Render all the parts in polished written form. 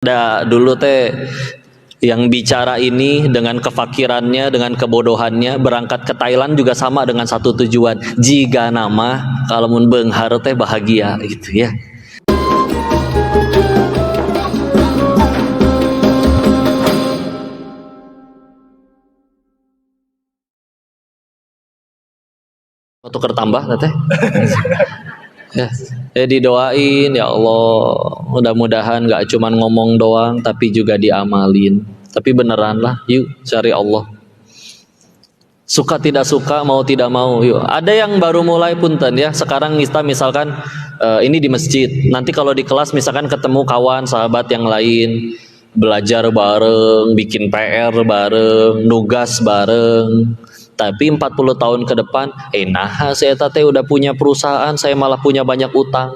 Ada dulu teh yang bicara ini dengan kefakirannya, dengan kebodohannya, berangkat ke Thailand juga sama dengan satu tujuan. Jika nama kalau mun beunghar teh bahagia gitu ya. Tukar tambah teh. Ya, didoain ya Allah, mudah-mudahan gak cuman ngomong doang tapi juga diamalin. Tapi beneran lah, yuk cari Allah. Suka tidak suka, mau tidak mau, yuk. Ada yang baru mulai punten ya. Sekarang kita misalkan ini di masjid. Nanti kalau di kelas misalkan ketemu kawan, sahabat yang lain, belajar bareng, bikin PR bareng, nugas bareng. Tapi 40 tahun ke depan, nah saya teh udah punya perusahaan, saya malah punya banyak utang.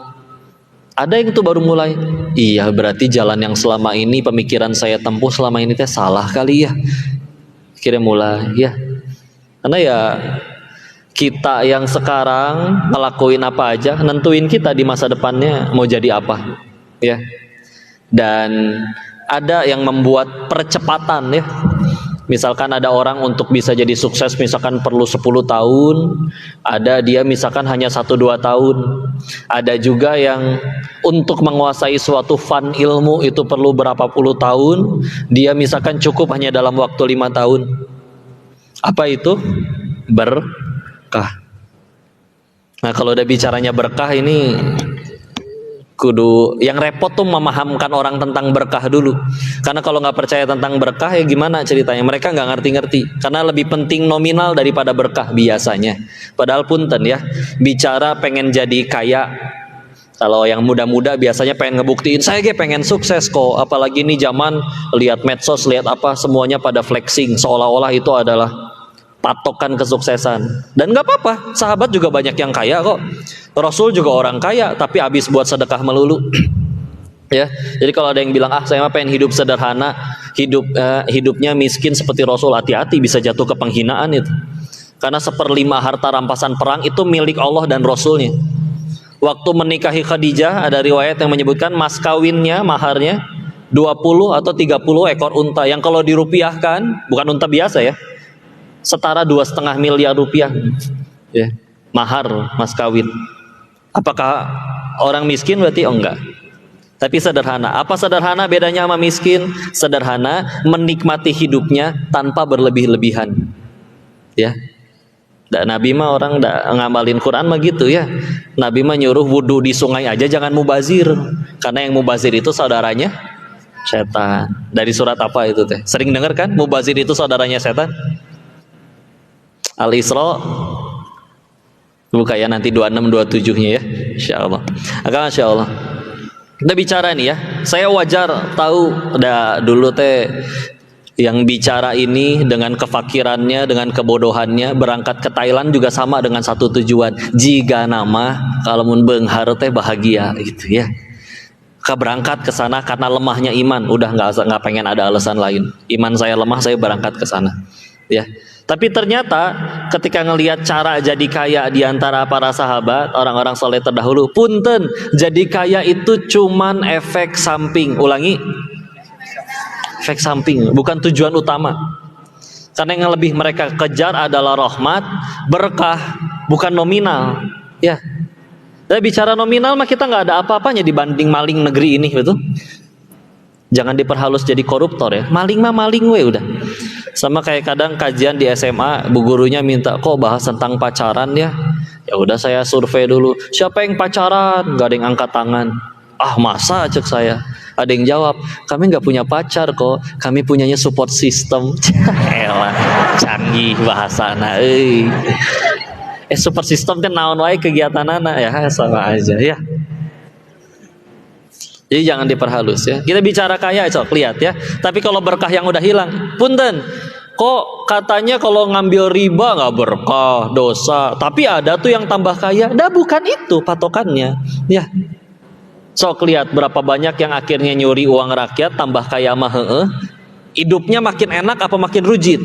Ada yang itu baru mulai. Iya, berarti jalan yang selama ini pemikiran saya tempuh selama ini teh salah kali ya. Akhirnya mulai ya. Karena ya kita yang sekarang ngelakuin apa aja, nentuin kita di masa depannya mau jadi apa ya. Dan ada yang membuat percepatan ya. Misalkan ada orang untuk bisa jadi sukses misalkan perlu 10 tahun, ada dia misalkan hanya 1-2 tahun. Ada juga yang untuk menguasai suatu fan ilmu itu perlu berapa puluh tahun, dia misalkan cukup hanya dalam waktu 5 tahun. Apa itu? Berkah. Nah, kalau udah bicaranya berkah ini kudu yang repot tuh memahamkan orang tentang berkah dulu. Karena kalau nggak percaya tentang berkah ya gimana ceritanya, mereka nggak ngerti-ngerti. Karena lebih penting nominal daripada berkah biasanya. Padahal punten ya, bicara pengen jadi kaya, kalau yang muda-muda biasanya pengen ngebuktiin saya pengen sukses kok. Apalagi nih zaman lihat medsos, lihat apa, semuanya pada flexing seolah-olah itu adalah patokan kesuksesan. Dan nggak apa-apa, sahabat juga banyak yang kaya kok. Rasul juga orang kaya tapi habis buat sedekah melulu. Ya, jadi kalau ada yang bilang saya mah pengen hidup sederhana, hidupnya miskin seperti Rasul, hati-hati bisa jatuh ke penghinaan itu. Karena 1/5 harta rampasan perang itu milik Allah dan Rasulnya. Waktu menikahi Khadijah ada riwayat yang menyebutkan mas kawinnya, maharnya 20 atau 30 ekor unta yang kalau dirupiahkan bukan unta biasa ya, setara 2,5 miliar rupiah ya, mahar mas kawin. Apakah orang miskin? Berarti enggak. Tapi sederhana. Apa sederhana bedanya sama miskin? Sederhana menikmati hidupnya tanpa berlebih-lebihan ya. Dan Nabi mah orang ngamalin Quran mah gitu ya. Nabi mah nyuruh wudhu di sungai aja jangan mubazir, karena yang mubazir itu saudaranya setan. Dari surat apa itu teh? Sering dengar kan? Mubazir itu saudaranya setan. Al-Isra buka ya nanti 26-27-nya ya, insyaallah. Insyaallah. Kita bicara nih ya. Saya wajar tahu dulu teh yang bicara ini dengan kefakirannya, dengan kebodohannya, berangkat ke Thailand juga sama dengan satu tujuan. Jika nama kalau mun beunghar teh bahagia gitu ya. Berangkat ke sana karena lemahnya iman, udah nggak pengen ada alasan lain. Iman saya lemah, saya berangkat ke sana ya. Tapi ternyata ketika ngelihat cara jadi kaya di antara para sahabat, orang-orang soleh terdahulu, punten, jadi kaya itu cuman efek samping. Ulangi, efek samping, bukan tujuan utama. Karena yang lebih mereka kejar adalah rahmat, berkah, bukan nominal. Ya, kita bicara nominal mah kita nggak ada apa-apanya dibanding maling negeri ini, betul? Jangan diperhalus jadi koruptor ya. Maling mah maling we udah. Sama kayak kadang kajian di SMA, bu gurunya minta kok bahas tentang pacaran ya. Ya udah saya survei dulu. Siapa yang pacaran? Gak ada yang angkat tangan. Ah masa cek saya. Ada yang jawab, kami nggak punya pacar kok. Kami punyanya support system. Elah, canggih bahasana. Support system teh naon wae kegiatanana ya sama aja ya. Jadi jangan diperhalus ya. Kita bicara kaya sok lihat ya. Tapi kalau berkah yang udah hilang, punten. Kok katanya kalau ngambil riba nggak berkah, dosa. Tapi ada tuh yang tambah kaya. Dah bukan itu patokannya. Ya. Sok lihat berapa banyak yang akhirnya nyuri uang rakyat, tambah kaya mah hidupnya makin enak apa makin rujit?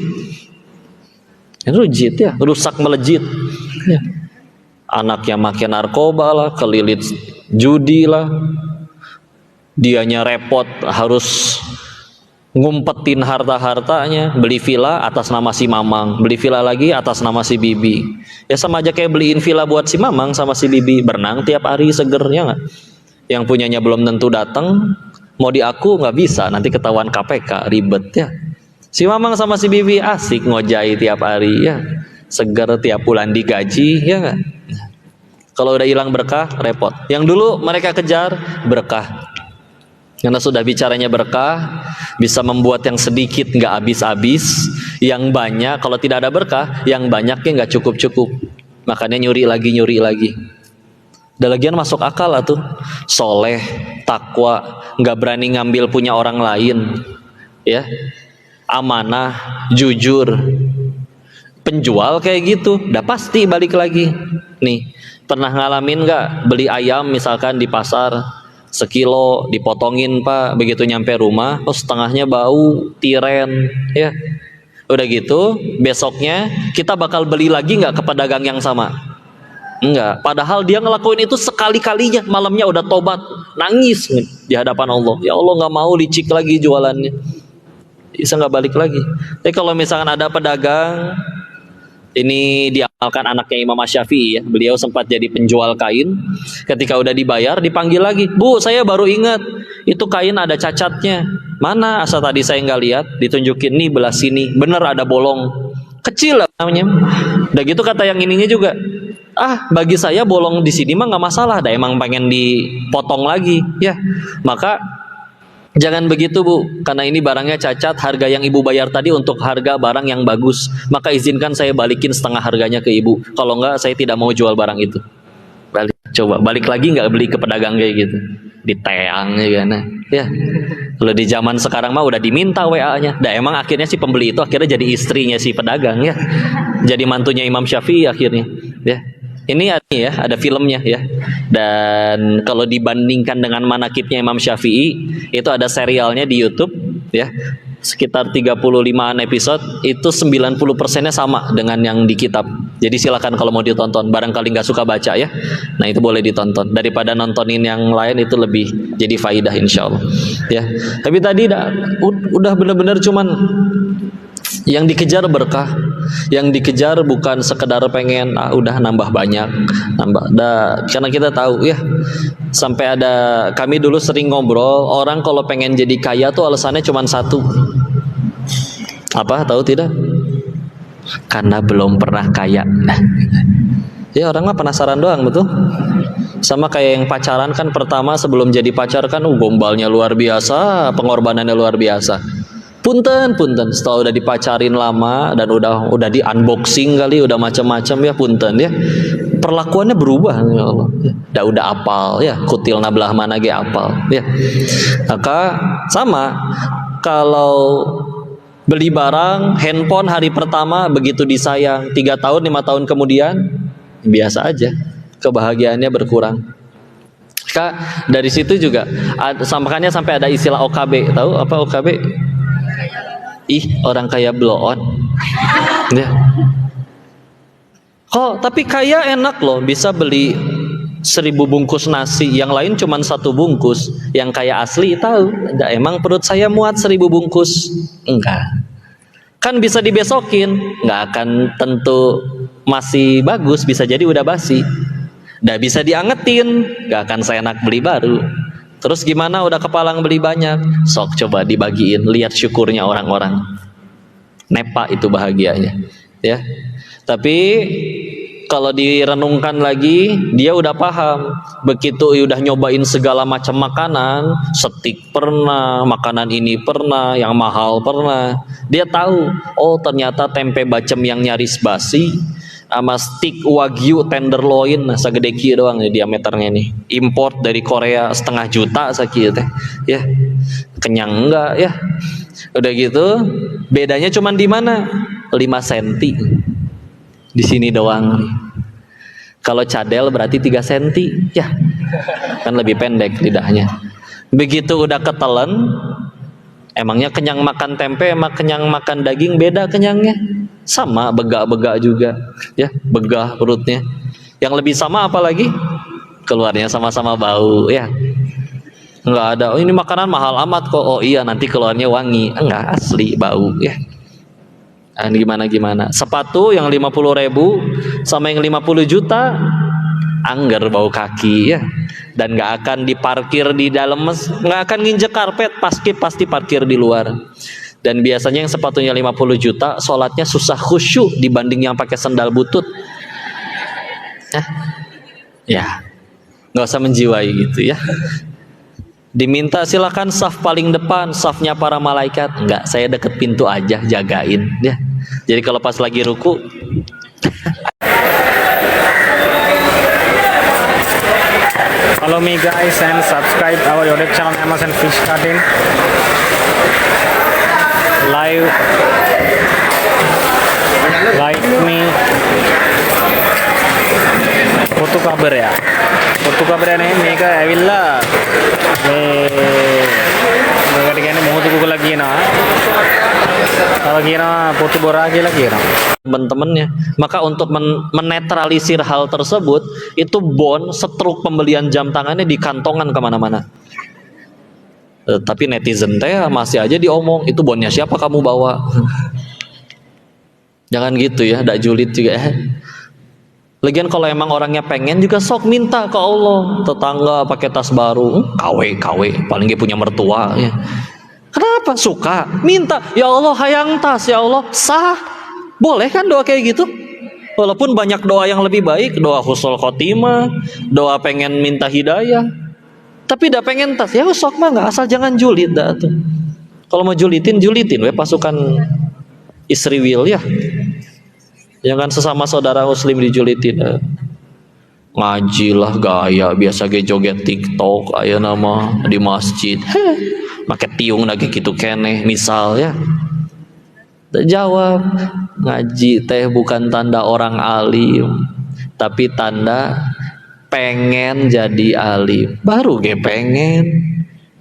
Rujit ya, rusak melejit. Ya. Anaknya makin narkoba lah, kelilit judi lah. dianya repot harus ngumpetin harta-hartanya, beli villa atas nama si Mamang, beli villa lagi atas nama si Bibi. Ya sama aja kayak beliin villa buat si Mamang sama si Bibi, berenang tiap hari segernya nggak? Yang punyanya belum tentu datang, mau diaku nggak bisa, nanti ketahuan KPK, ribet ya. Si Mamang sama si Bibi asik ngojai tiap hari ya, seger tiap bulan digaji ya nggak? Kalau udah hilang berkah repot. Yang dulu mereka kejar berkah. Karena sudah bicaranya berkah, bisa membuat yang sedikit nggak habis-habis, yang banyak kalau tidak ada berkah, yang banyaknya nggak cukup-cukup. Makanya nyuri lagi. Dan lagian masuk akal lah tuh, soleh, takwa, nggak berani ngambil punya orang lain, ya, amanah, jujur, penjual kayak gitu, udah pasti balik lagi. Nih, pernah ngalamin nggak beli ayam misalkan di pasar? Sekilo dipotongin Pak, begitu nyampe rumah setengahnya bau tiren ya, udah gitu besoknya kita bakal beli lagi nggak ke pedagang yang sama? Enggak, padahal dia ngelakuin itu sekali-kalinya, malamnya udah tobat, nangis di hadapan Allah, ya Allah nggak mau licik lagi jualannya, bisa nggak balik lagi. Tapi kalau misalkan ada pedagang, ini diamalkan anaknya Imam Syafi'i ya, beliau sempat jadi penjual kain, ketika udah dibayar dipanggil lagi, Bu saya baru ingat itu kain ada cacatnya, mana asal tadi saya nggak lihat, ditunjukin nih belah sini, bener ada bolong kecil lah namanya. Udah gitu kata yang ininya juga, bagi saya bolong di sini mah nggak masalah, dah emang pengen dipotong lagi ya, maka jangan begitu Bu, karena ini barangnya cacat, harga yang Ibu bayar tadi untuk harga barang yang bagus, maka izinkan saya balikin setengah harganya ke Ibu, kalau enggak saya tidak mau jual barang itu. Coba balik lagi nggak beli ke pedagang kayak gitu, diteang ya kan ya. Kalau di zaman sekarang mah udah diminta WA-nya, dah emang akhirnya si pembeli itu akhirnya jadi istrinya si pedagang ya, jadi mantunya Imam Syafi'i akhirnya ya. Ini ada filmnya ya. Dan kalau dibandingkan dengan manakibnya Imam Syafi'i, itu ada serialnya di YouTube ya. Sekitar 35-an episode, itu 90%-nya sama dengan yang di kitab. Jadi silakan kalau mau ditonton, barangkali nggak suka baca ya. Nah, itu boleh ditonton. Daripada nontonin yang lain itu lebih jadi faidah insyaallah. Ya. Tapi tadi udah benar-benar cuman yang dikejar berkah, yang dikejar bukan sekedar pengen udah nambah banyak, karena kita tahu ya, sampai ada, kami dulu sering ngobrol, orang kalau pengen jadi kaya tuh alasannya cuma satu, apa tahu tidak? Karena belum pernah kaya. Ya orang mah penasaran doang betul. Sama kayak yang pacaran kan, pertama sebelum jadi pacar kan gombalnya luar biasa, pengorbanannya luar biasa. Punten, setelah udah dipacarin lama dan udah di unboxing kali, udah macam-macam ya, punten ya, perlakuannya berubah ya Allah. Udah apal ya, kutil nabelah mana ge apal ya. Maka sama kalau beli barang, handphone hari pertama begitu disayang, 3 tahun 5 tahun kemudian biasa aja, kebahagiaannya berkurang. Maka dari situ juga makanya sampai ada istilah OKB. Tahu apa OKB? Orang kaya blow on ya. Tapi kaya enak loh, bisa beli 1000 bungkus nasi, yang lain cuma 1 bungkus. Yang kaya asli tahu, emang perut saya muat 1000 bungkus? Enggak. Kan bisa dibesokin, nggak akan tentu masih bagus, bisa jadi udah basi. Bisa diangetin, nggak akan seenak beli baru. Terus gimana udah kepalang beli banyak, sok coba dibagiin, lihat syukurnya orang-orang. Nepa itu bahagianya ya. Tapi kalau direnungkan lagi, dia udah paham. Begitu udah nyobain segala macam makanan, steak pernah, makanan ini pernah, yang mahal pernah, dia tahu, oh ternyata tempe bacem yang nyaris basi sama steak wagyu tenderloin segede kieu doang ya diameternya nih, import dari Korea 500 juta sakieu teh ya, kenyang enggak ya. Udah gitu bedanya cuman di mana, 5 cm di sini doang. Kalau cadel berarti 3 cm ya, kan lebih pendek lidahnya. Begitu udah ketelen, emangnya kenyang makan tempe sama kenyang makan daging beda kenyangnya? Sama, begak-begak juga ya, begah perutnya. Yang lebih sama apalagi keluarnya sama-sama bau ya. Nggak ada, oh ini makanan mahal amat kok. Oh iya, nanti keluarnya wangi. Enggak, asli bau ya. Nah, gimana? Sepatu yang 50.000 sama yang 50 juta, angger bau kaki ya. Dan nggak akan diparkir di dalam, nggak akan nginjek karpet, pasti parkir di luar. Dan biasanya yang sepatunya 50 juta, sholatnya susah khusyuk dibanding yang pakai sandal butut. Ya, nggak usah menjiwai gitu ya. Diminta silakan saf paling depan, safnya para malaikat. Enggak, saya deket pintu aja, jagain ya. Jadi kalau pas lagi ruku, follow me guys and subscribe our YouTube channel Amazon Fish Cutting. Like me. Putu kabar ya. Putu kabar nih මේක ඇවිල්ලා මේකට කියන්නේ මොහොත කුකුලා කියනවා. තව කියනවා පුතු බොරා කියලා කියනවා. teman-temannya. Maka untuk menetralisir hal tersebut, itu bon setruk pembelian jam tangannya dikantongan kemana-mana. Tapi netizen teh masih aja diomong, itu bonnya siapa kamu bawa? Jangan gitu ya, dak julid juga ya. Lagian kalau emang orangnya pengen juga sok minta ke Allah. Tetangga pakai tas baru, KW, paling dia punya mertua ya. Kenapa suka? Minta, ya Allah hayang tas, ya Allah sah. Boleh kan doa kayak gitu? Walaupun banyak doa yang lebih baik, doa husnul khotimah, doa pengen minta hidayah. Tapi dak pengen tas, ya sok mah nggak, asal jangan julid dah tuh. Kalau mau julitin we pasukan Israel ya. Jangan sesama saudara muslim dijulitin. Ngaji lah gaya biasa ge joget TikTok aya nama di masjid. Make tiung lagi gitu keneh misal ya. Jawab, ngaji teh bukan tanda orang alim, tapi tanda pengen jadi alim. Baru ge pengen.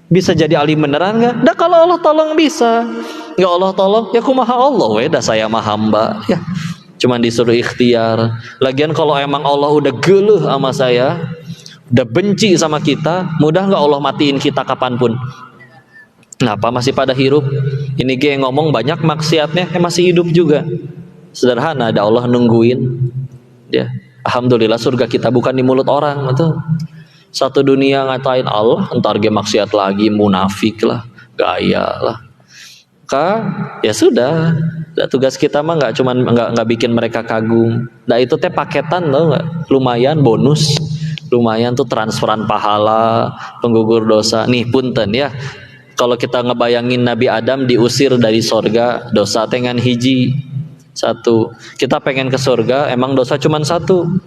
Bisa jadi alim beneran nggak? Dah kalau Allah tolong bisa. Nggak Allah tolong, ya kumaha Allah we, dah saya mah hamba ya. Cuman disuruh ikhtiar. Lagian kalau emang Allah udah geuleuh sama saya, udah benci sama kita, mudah nggak Allah matiin kita kapanpun? Kenapa masih pada hidup? Ini ge ngomong banyak maksiatnya, masih hidup juga. Sederhana, ada Allah nungguin. Ya, alhamdulillah surga kita bukan di mulut orang, betul. Satu dunia ngatain Allah, entar ge maksiat lagi, munafik lah, gaya lah. Ya sudah. Tugas kita mah nggak cuman nggak bikin mereka kagum. Nah itu teh paketan loh, nggak? Lumayan bonus, lumayan tuh transferan pahala, penggugur dosa. Nih punten ya, kalau kita ngebayangin Nabi Adam diusir dari sorga, dosa tengan hiji satu. Kita pengen ke sorga, emang dosa cuman satu?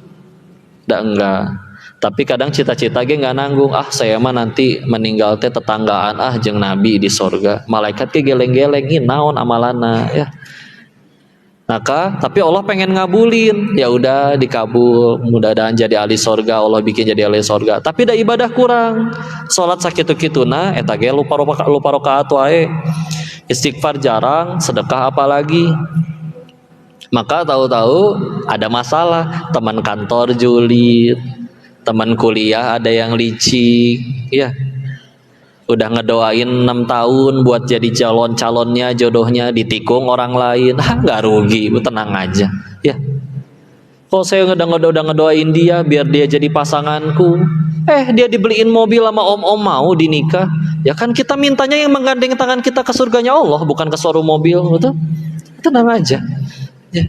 Enggak. Tapi kadang cita-cita ge nggak nanggung. Saya mah nanti meninggal teh tetanggaan jeung Nabi di sorga. Malaikat ge geleng-geleng, naon amalana ya. Maka, tapi Allah pengen ngabulin, ya udah dikabul, mudah-mudahan jadi ahli sorga, Allah bikin jadi ahli sorga. Tapi dah ibadah kurang, sholat sakitu-kituna, eta ge lupa rakaat wae, istighfar jarang, sedekah apalagi. Maka tahu-tahu ada masalah, teman kantor julid, teman kuliah ada yang licik, ya. Udah ngedoain 6 tahun buat jadi calonnya, jodohnya ditikung orang lain. Nggak rugi, tenang aja ya. Kalau saya udah ngedoain dia biar dia jadi pasanganku, dia dibeliin mobil sama om-om mau dinikah, ya kan kita mintanya yang menggandeng tangan kita ke surganya Allah, bukan ke showroom mobil, betul? Tenang aja ya.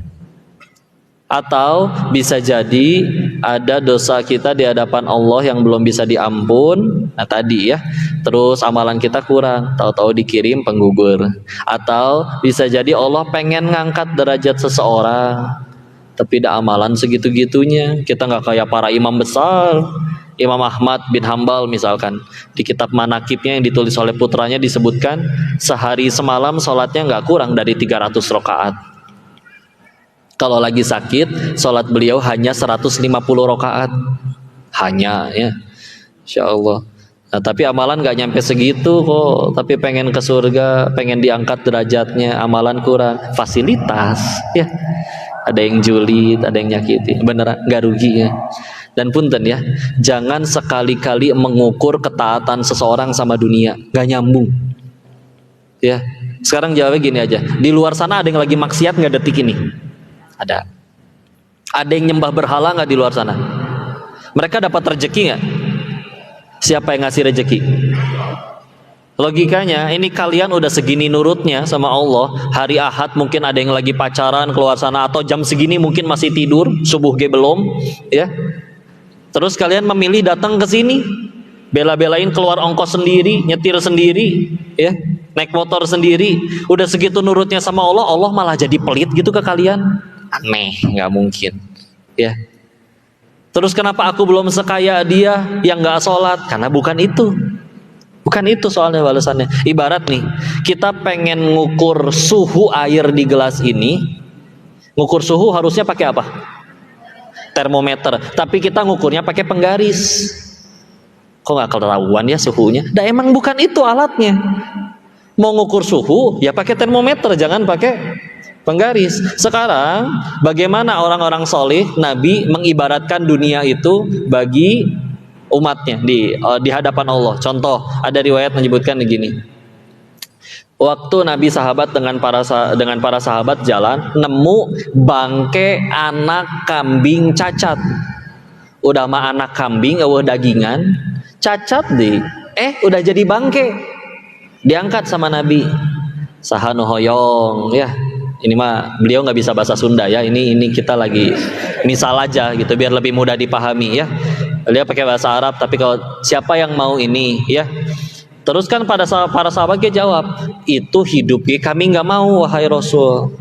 Atau bisa jadi ada dosa kita di hadapan Allah yang belum bisa diampun. Nah tadi ya, terus amalan kita kurang, tahu-tahu dikirim penggugur. Atau bisa jadi Allah pengen ngangkat derajat seseorang, tapi dah amalan segitu-gitunya. Kita nggak kayak para imam besar, Imam Ahmad bin Hambal misalkan. Di kitab manakibnya yang ditulis oleh putranya disebutkan sehari semalam sholatnya nggak kurang dari 300 rakaat. Kalau lagi sakit, sholat beliau hanya 150 rakaat. Hanya ya, Insya Allah. Nah, tapi amalan gak nyampe segitu kok. Tapi pengen ke surga, pengen diangkat derajatnya, amalan kurang. Fasilitas ya. Ada yang julid, ada yang nyakiti. Beneran gak rugi ya. Dan punten ya, jangan sekali-kali mengukur ketaatan seseorang sama dunia, gak nyambung. Ya, sekarang jawabnya gini aja. Di luar sana ada yang lagi maksiat nggak detik ini? Ada. Ada yang nyembah berhala nggak di luar sana? Mereka dapat rezeki nggak? Siapa yang ngasih rezeki? Logikanya, ini kalian udah segini nurutnya sama Allah. Hari Ahad mungkin ada yang lagi pacaran keluar sana, atau jam segini mungkin masih tidur, subuh ge belum, ya. Terus kalian memilih datang ke sini, bela-belain keluar ongkos sendiri, nyetir sendiri, ya, naik motor sendiri. Udah segitu nurutnya sama Allah, Allah malah jadi pelit gitu ke kalian? Aneh, nggak mungkin, ya. Terus kenapa aku belum sekaya dia yang nggak sholat? Karena bukan itu. Bukan itu soalnya balasannya. Ibarat nih, kita pengen ngukur suhu air di gelas ini. Ngukur suhu harusnya pakai apa? Termometer. Tapi kita ngukurnya pakai penggaris. Kok nggak ketahuan ya suhunya? Dah emang bukan itu alatnya. Mau ngukur suhu ya pakai termometer, jangan pakai penggaris. Sekarang bagaimana orang-orang solih Nabi mengibaratkan dunia itu bagi umatnya di hadapan Allah. Contoh, ada riwayat menyebutkan begini. Waktu Nabi sahabat dengan para sahabat jalan, nemu bangke anak kambing cacat. Udah mah anak kambing eueuh dagingan, cacat deh. Udah jadi bangke. Diangkat sama Nabi. Saha nu hoyong ya. Ini mah beliau nggak bisa bahasa Sunda ya. Ini kita lagi misal aja gitu biar lebih mudah dipahami ya. Dia pakai bahasa Arab, tapi kalau siapa yang mau ini ya. Terus kan para sahabat dia jawab, itu hidupnya kami nggak mau wahai Rasul.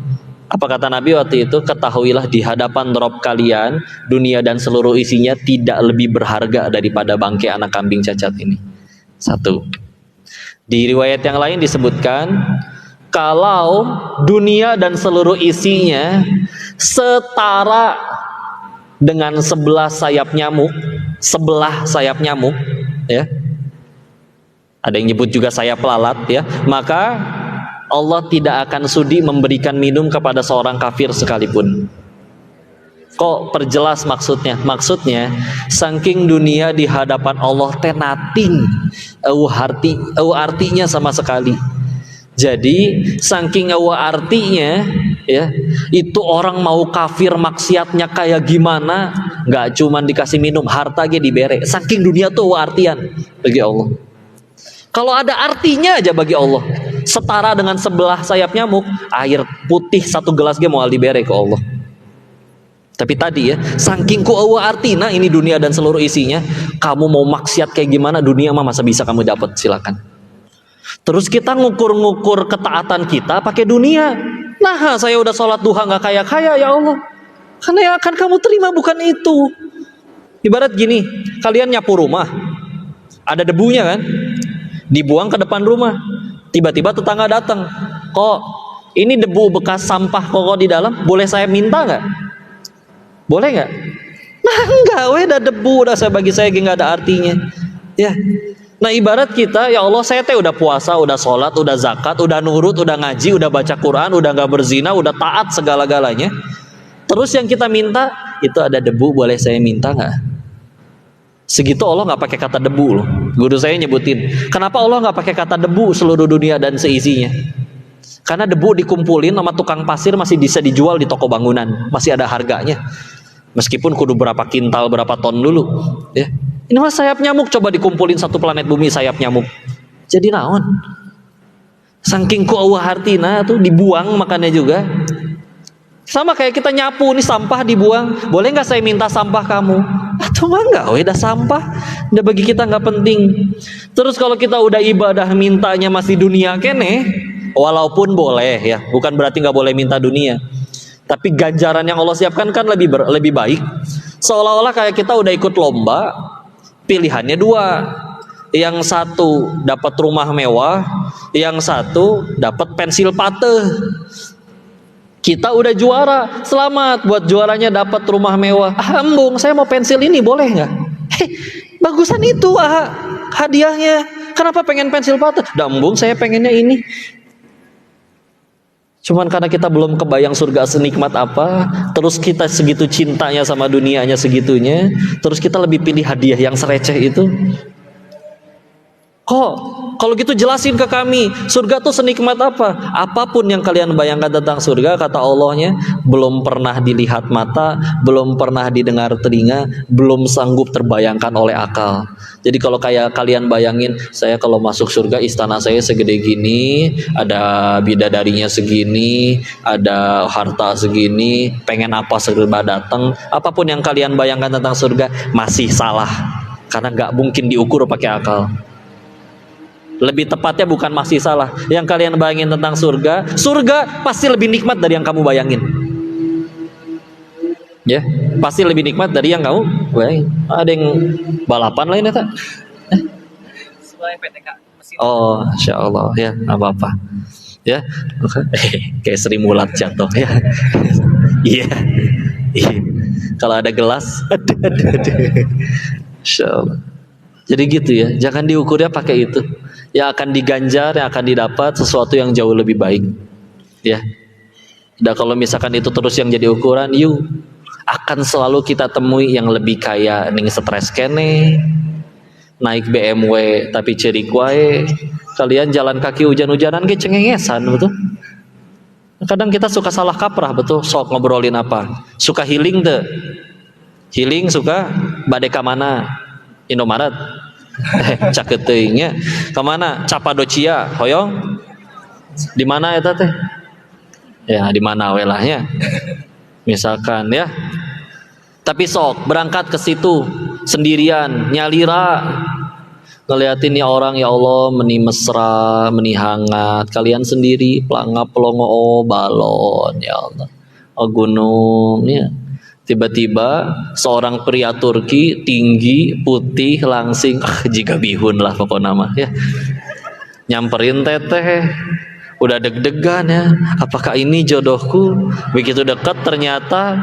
Apa kata Nabi waktu itu? Ketahuilah di hadapan Rob kalian, dunia dan seluruh isinya tidak lebih berharga daripada bangkai anak kambing cacat ini. Satu. Di riwayat yang lain disebutkan, kalau dunia dan seluruh isinya setara dengan sebelah sayap nyamuk, ya. Ada yang nyebut juga sayap lalat ya, maka Allah tidak akan sudi memberikan minum kepada seorang kafir sekalipun. Kok perjelas maksudnya? Maksudnya saking dunia di hadapan Allah tenating artinya sama sekali. Jadi saking artinya ya, itu orang mau kafir maksiatnya kayak gimana, nggak cuman dikasih minum, harta ge dibere. Saking dunia tuh artian bagi Allah. Kalau ada artinya aja bagi Allah, setara dengan sebelah sayap nyamuk, air putih satu gelas ge moal dibere ke Allah. Tapi tadi ya, saking ku artina ini dunia dan seluruh isinya, kamu mau maksiat kayak gimana, dunia mah masa bisa kamu dapat, silakan. Terus kita ngukur-ngukur ketaatan kita pakai dunia. Nah, saya udah sholat duha nggak kaya-kaya ya Allah. Karena yang akan kamu terima bukan itu. Ibarat gini, kalian nyapu rumah, ada debunya kan? Dibuang ke depan rumah. Tiba-tiba tetangga datang. Kok ini debu bekas sampah kok di dalam? Boleh saya minta nggak? Boleh nggak? Nah enggak, udah debu, udah bagi saya nggak ada artinya. Ya. Nah ibarat kita, ya Allah saya teh udah puasa, udah sholat, udah zakat, udah nurut, udah ngaji, udah baca Quran, udah nggak berzina, udah taat segala-galanya. Terus yang kita minta itu ada debu, boleh saya minta nggak? Segitu Allah nggak pakai kata debu loh. Guru saya nyebutin, kenapa Allah nggak pakai kata debu seluruh dunia dan seisinya? Karena debu dikumpulin sama tukang pasir masih bisa dijual di toko bangunan, masih ada harganya. Meskipun kudu berapa kintal, berapa ton dulu, ya. Ini mah sayap nyamuk, coba dikumpulin satu planet bumi sayap nyamuk. Jadi naon? Saking ku hartina tuh dibuang makannya juga. Sama kayak kita nyapu, nih sampah dibuang. Boleh nggak saya minta sampah kamu? Atau mah nggak? Udah sampah, udah bagi kita nggak penting. Terus kalau kita udah ibadah mintanya masih dunia kene, walaupun boleh ya, bukan berarti nggak boleh minta dunia. Tapi ganjaran yang Allah siapkan kan lebih baik. Seolah-olah kayak kita udah ikut lomba, pilihannya dua. Yang satu dapat rumah mewah, yang satu dapat pensil pateh. Kita udah juara, selamat buat juaranya dapat rumah mewah. Embung, saya mau pensil ini, boleh nggak? Bagusan itu hadiahnya. Kenapa pengen pensil patah? Embung, saya pengennya ini. Cuman karena kita belum kebayang surga senikmat apa, terus kita segitu cintanya sama dunianya segitunya, terus kita lebih pilih hadiah yang sereceh itu. Kok kalau gitu jelasin ke kami, surga tuh senikmat apa? Apapun yang kalian bayangkan tentang surga, kata Allahnya, belum pernah dilihat mata, belum pernah didengar telinga, belum sanggup terbayangkan oleh akal. Jadi kalau kayak kalian bayangin, saya kalau masuk surga, istana saya segede gini, ada bidadarinya segini, ada harta segini, pengen apa serba datang. Apapun yang kalian bayangkan tentang surga masih salah, karena nggak mungkin diukur pakai akal. Lebih tepatnya bukan masih salah, yang kalian bayangin tentang surga, surga pasti lebih nikmat dari yang kamu bayangin. Ya, pasti lebih nikmat dari yang kamu bayangin. Ada yang balapan lain ya tak? Oh, insya Allah ya, nggak apa-apa. Ya, kayak Sri Mulat jatuh ya. Iya, iya. Kalau ada gelas, ada. Insya Allah. Jadi gitu ya, jangan diukurnya pakai itu. Yang akan diganjar, yang akan didapat sesuatu yang jauh lebih baik. Ya. Dan kalau misalkan itu terus yang jadi ukuran, yuk akan selalu kita temui yang lebih kaya ning stres kene, naik BMW tapi cerik wae. Kalian jalan kaki hujan-hujanan ke cengengesan, betul? Kadang kita suka salah kaprah, betul? Sok ngobrolin apa? Suka healing tuh. Healing suka badeka mana? Indomaret. Caket teuingnya. Kemana? Capadocia, hoyong. Di mana eta teh? Ya, di mana we lah nya. Misalkan ya. Tapi sok berangkat ke situ sendirian, nyalira. Ngeliatin ya orang, ya Allah, meni mesra, meni hangat. Kalian sendiri pelangap pelongo, oh balon, ya Allah. Oh gunung, ya. Tiba-tiba seorang pria Turki, tinggi, putih, langsing, jika bihun lah pokok nama ya. Nyamperin teteh, udah deg-degan ya. Apakah ini jodohku? Begitu dekat ternyata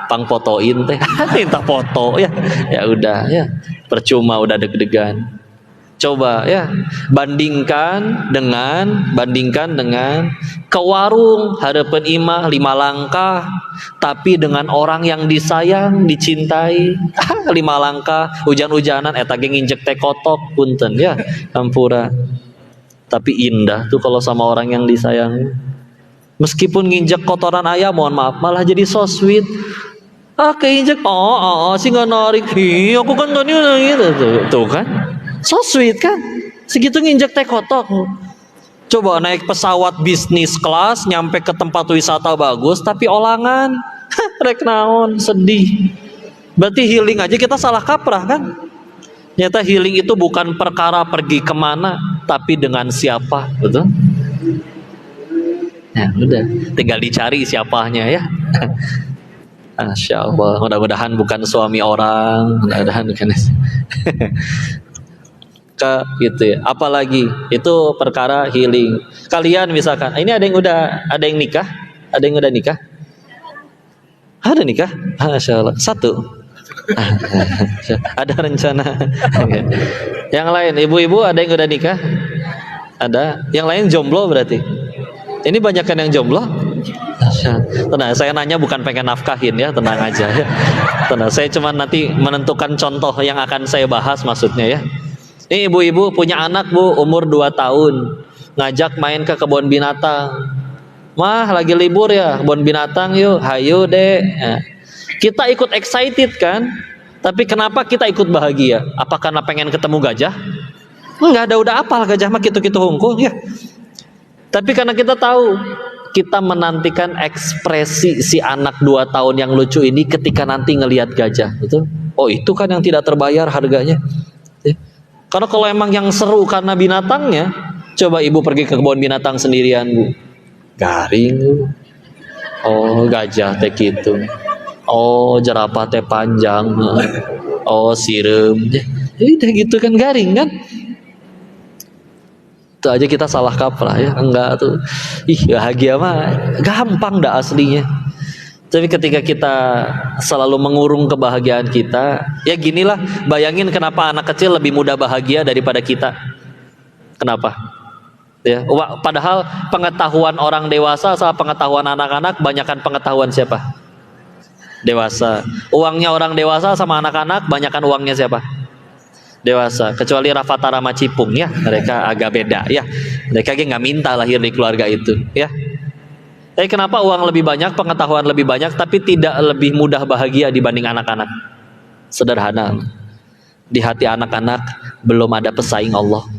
pang fotoin teh, minta foto ya. Ya udah ya, percuma udah deg-degan. Coba ya, bandingkan dengan ke warung harapan imah 5 langkah, tapi dengan orang yang disayang, dicintai 5 langkah, hujan-hujanan eta ge nginjek teh kotok punten ya, hampura. Tapi indah tuh kalau sama orang yang disayang. Meskipun nginjek kotoran ayam, mohon maaf, malah jadi so sweet. Keinjek, sih nggak narik, aku kan tadi gitu tuh kan. So sweet kan, segitu nginjek teh kotok. Coba naik pesawat bisnis kelas, nyampe ke tempat wisata bagus, tapi olangan, rek naon, sedih. Berarti healing aja kita salah kaprah kan? Ternyata healing itu bukan perkara pergi kemana, tapi dengan siapa, betul? Ya udah, tinggal dicari siapanya ya. Masya Allah, mudah-mudahan bukan suami orang, mudah-mudahan bukan. Gitu ya. Apalagi itu perkara healing. Kalian misalkan, ini ada yang nikah, ada yang udah nikah, ada nikah, Masya Allah, 1. Ada rencana. Yang lain, ibu-ibu ada yang udah nikah, ada. Yang lain jomblo berarti. Ini banyak kan yang jomblo. Tenang, saya nanya bukan pengen nafkahin ya, tenang aja ya. Tenang, saya cuma nanti menentukan contoh yang akan saya bahas maksudnya ya. Ini ibu-ibu punya anak bu, umur 2 tahun, ngajak main ke kebun binatang. Mah lagi libur ya, kebun binatang yuk, hayu deh. Ya. Kita ikut excited kan, tapi kenapa kita ikut bahagia? Apa karena pengen ketemu gajah? Enggak ada, udah apal gajah mah gitu-gitu hungkul ya. Tapi karena kita tahu, kita menantikan ekspresi si anak 2 tahun yang lucu ini ketika nanti ngelihat gajah, betul? Oh itu kan yang tidak terbayar harganya. Ya. Karena kalau emang yang seru karena binatangnya, coba ibu pergi ke kebun binatang sendirian bu, garing bu. Oh gajah teh gitu, oh jerapah teh panjang, oh sirem, udah gitu kan garing kan. Itu aja kita salah kaprah ya, enggak tuh. Bahagia mah gampang dah aslinya. Tapi ketika kita selalu mengurung kebahagiaan kita, ya ginilah, bayangin kenapa anak kecil lebih mudah bahagia daripada kita. Kenapa? Ya, padahal pengetahuan orang dewasa sama pengetahuan anak-anak banyakkan pengetahuan siapa? Dewasa. Uangnya orang dewasa sama anak-anak banyakkan uangnya siapa? Dewasa. Kecuali Rafatara sama Cipung ya, mereka agak beda ya. Mereka nggak minta lahir di keluarga itu ya. Tapi kenapa uang lebih banyak, pengetahuan lebih banyak, tapi tidak lebih mudah bahagia dibanding anak-anak? Sederhana. Di hati anak-anak belum ada pesaing Allah.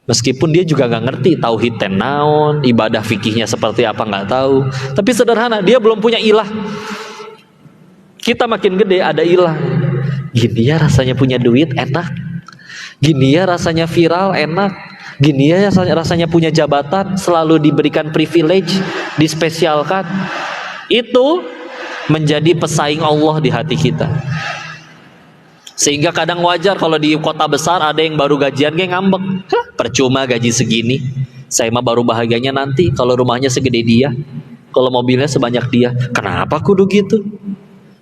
Meskipun dia juga nggak ngerti tauhid tenaon, ibadah fikihnya seperti apa nggak tahu. Tapi sederhana, dia belum punya ilah. Kita makin gede ada ilah. Gini ya rasanya punya duit enak. Gini ya rasanya viral enak. Gini ya rasanya punya jabatan, selalu diberikan privilege, dispesialkan. Itu menjadi pesaing Allah di hati kita. Sehingga kadang wajar kalau di kota besar ada yang baru gajian kayak ngambek. Hah, percuma gaji segini. Saya mah baru bahagianya nanti kalau rumahnya segede dia, kalau mobilnya sebanyak dia. Kenapa kudu gitu?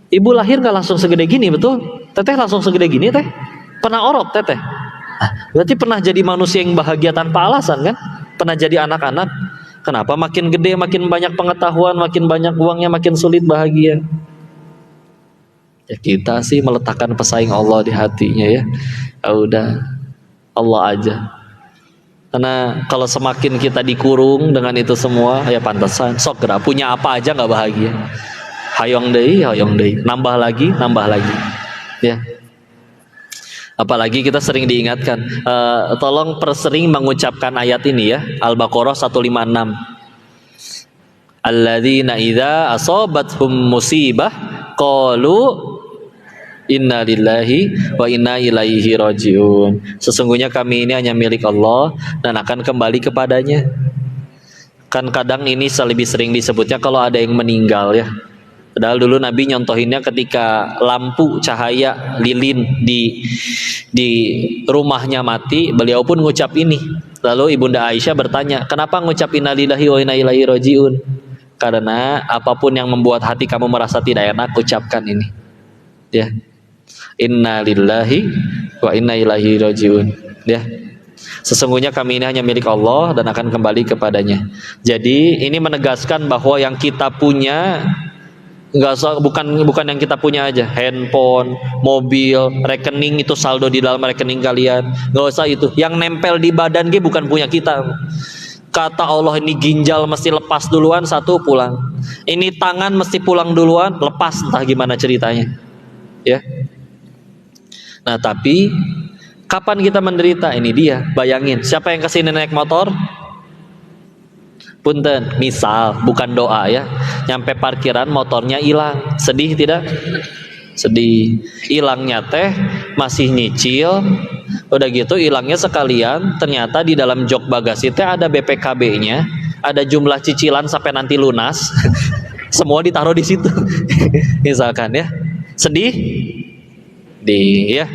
Ibu lahir nggak langsung segede gini, betul? Teteh langsung segede gini teh? Pernah orok teteh? Berarti pernah jadi manusia yang bahagia tanpa alasan kan? Pernah jadi anak-anak. Kenapa makin gede, makin banyak pengetahuan, makin banyak uangnya, makin sulit bahagia? Ya kita sih meletakkan pesaing Allah di hatinya ya. Ya udah, Allah aja. Karena kalau semakin kita dikurung dengan itu semua, ya pantesan sok gerak punya apa aja nggak bahagia. Hayong deui, nambah lagi, ya. Apalagi kita sering diingatkan, tolong persering mengucapkan ayat ini ya, Al-Baqarah 156. Alladzina idza asabathum musibah qalu inna lillahi wa inna ilaihi rajiun. Sesungguhnya kami ini hanya milik Allah dan akan kembali kepadanya. Kan kadang ini lebih sering disebutnya kalau ada yang meninggal ya. Padahal dulu Nabi nyontohinnya ketika lampu cahaya lilin di rumahnya mati, beliau pun ngucap ini. Lalu Ibunda Aisyah bertanya, kenapa ngucap inna lillahi wa inna ilaihi rajiun? Karena apapun yang membuat hati kamu merasa tidak enak, ucapkan ini ya, inna lillahi wa inna ilaihi rajiun ya. Sesungguhnya kami ini hanya milik Allah dan akan kembali kepadanya. Jadi ini menegaskan bahwa yang kita punya bukan yang kita punya aja, handphone, mobil, rekening itu saldo di dalam rekening kalian, nggak usah itu. Yang nempel di badan bukan punya kita. Kata Allah ini ginjal mesti lepas duluan, satu pulang. Ini tangan mesti pulang duluan, lepas entah gimana ceritanya. Ya. Nah, tapi kapan kita menderita? Ini dia. Bayangin, siapa yang kesini naik motor? Punten, misal bukan doa ya. Nyampe parkiran motornya hilang. Sedih tidak? Sedih. Hilangnya teh masih nyicil. Udah gitu hilangnya sekalian, ternyata di dalam jok bagasi teh ada BPKB-nya, ada jumlah cicilan sampai nanti lunas. Semua ditaruh di situ. Misalkan ya. Sedih? Ya.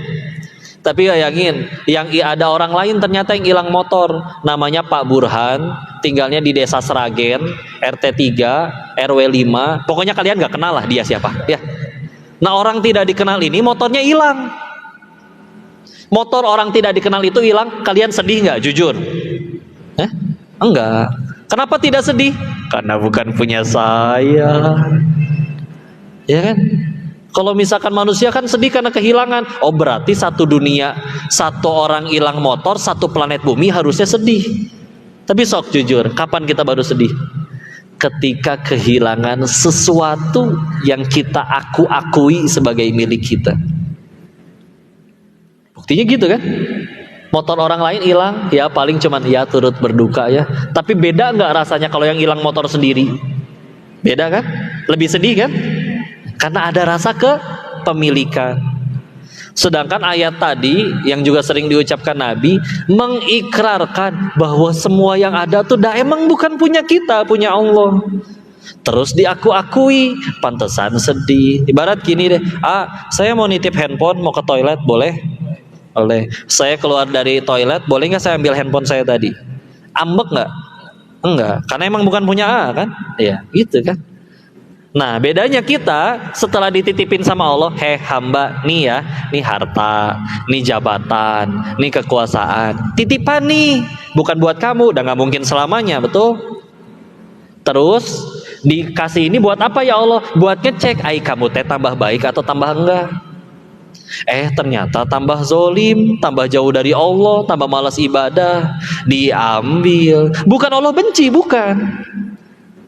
Tapi bayangin, yang ada orang lain ternyata yang hilang motor, namanya Pak Burhan, tinggalnya di Desa Seragen, RT 3, RW 5. Pokoknya kalian nggak kenal lah dia siapa, ya. Nah, orang tidak dikenal ini motornya hilang. Motor orang tidak dikenal itu hilang, kalian sedih nggak? Jujur? Enggak. Kenapa tidak sedih? Karena bukan punya saya. Ya kan? Kalau misalkan manusia kan sedih karena kehilangan. Oh, berarti satu dunia, satu orang hilang motor, satu planet bumi harusnya sedih. Tapi sok jujur, kapan kita baru sedih? Ketika kehilangan sesuatu yang kita akui sebagai milik kita. Buktinya gitu kan? Motor orang lain hilang, ya paling cuman ya turut berduka ya. Tapi beda nggak rasanya kalau yang hilang motor sendiri? Beda kan? Lebih sedih kan? Karena ada rasa kepemilikan. Sedangkan ayat tadi yang juga sering diucapkan Nabi mengikrarkan bahwa semua yang ada tuh emang bukan punya kita, punya Allah. Terus diakui, pantesan sedih. Ibarat gini deh, saya mau nitip handphone, mau ke toilet, boleh? Boleh. Saya keluar dari toilet, boleh nggak saya ambil handphone saya tadi? Ambek nggak? Enggak, karena emang bukan punya kan? Iya, gitu kan. Nah, bedanya kita setelah dititipin sama Allah, hamba, nih ya, nih harta, nih jabatan, nih kekuasaan, titipan nih, bukan buat kamu, udah nggak mungkin selamanya, betul? Terus dikasih ini buat apa ya Allah? Buat ngecek, kamu teh tambah baik atau tambah enggak? Ternyata tambah zolim, tambah jauh dari Allah, tambah malas ibadah, diambil. Bukan Allah benci, bukan.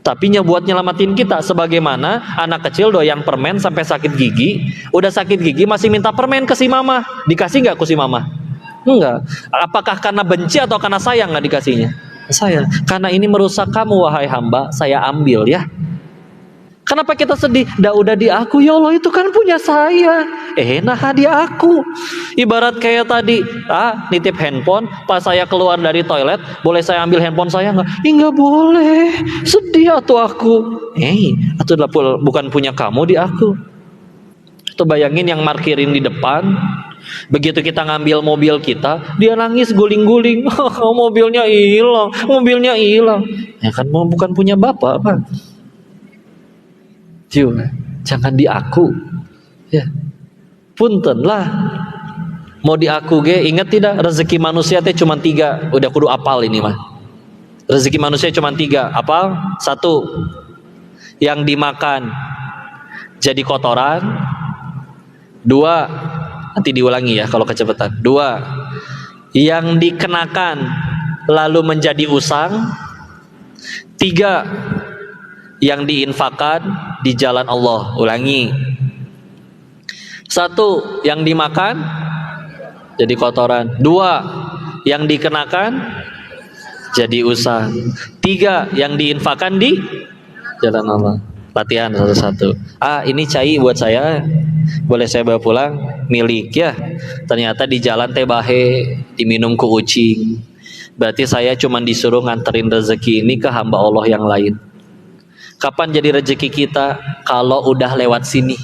Tapi buat nyelamatin kita, sebagaimana anak kecil doyan permen sampai sakit gigi, udah sakit gigi masih minta permen ke si mama, dikasih nggak ke si mama? Enggak. Apakah karena benci atau karena sayang nggak dikasihnya? Saya, karena ini merusak kamu wahai hamba, saya ambil ya. Kenapa kita sedih? Udah di aku, ya Allah, itu kan punya saya. Nah di aku. Ibarat kayak tadi, nitip handphone, pas saya keluar dari toilet, boleh saya ambil handphone saya nggak? Nggak boleh. Sedih atuh aku. Itu bukan punya kamu di aku. Itu bayangin yang markirin di depan. Begitu kita ngambil mobil kita, dia nangis guling-guling. Mobilnya hilang. Ya kan bukan punya bapak, Pak. Jangan di aku ya, punten lah mau di aku ingat tidak, rezeki manusia teh cuma 3, udah kudu apal ini mah. Rezeki manusia cuma 3, apal? 1, yang dimakan jadi kotoran. 2, nanti diulangi ya kalau kecepatan. 2, yang dikenakan lalu menjadi usang. 3, yang diinfakkan di jalan Allah. Ulangi. 1, yang dimakan jadi kotoran. 2, yang dikenakan jadi usang. 3, yang diinfakkan di jalan Allah. Latihan satu-satu. Ini cai buat saya, boleh saya bawa pulang? Milik ya. Ternyata di jalan teh bahe, diminum ku ucing. Berarti saya cuma disuruh nganterin rezeki ini ke hamba Allah yang lain. Kapan jadi rezeki kita? Kalau udah lewat sini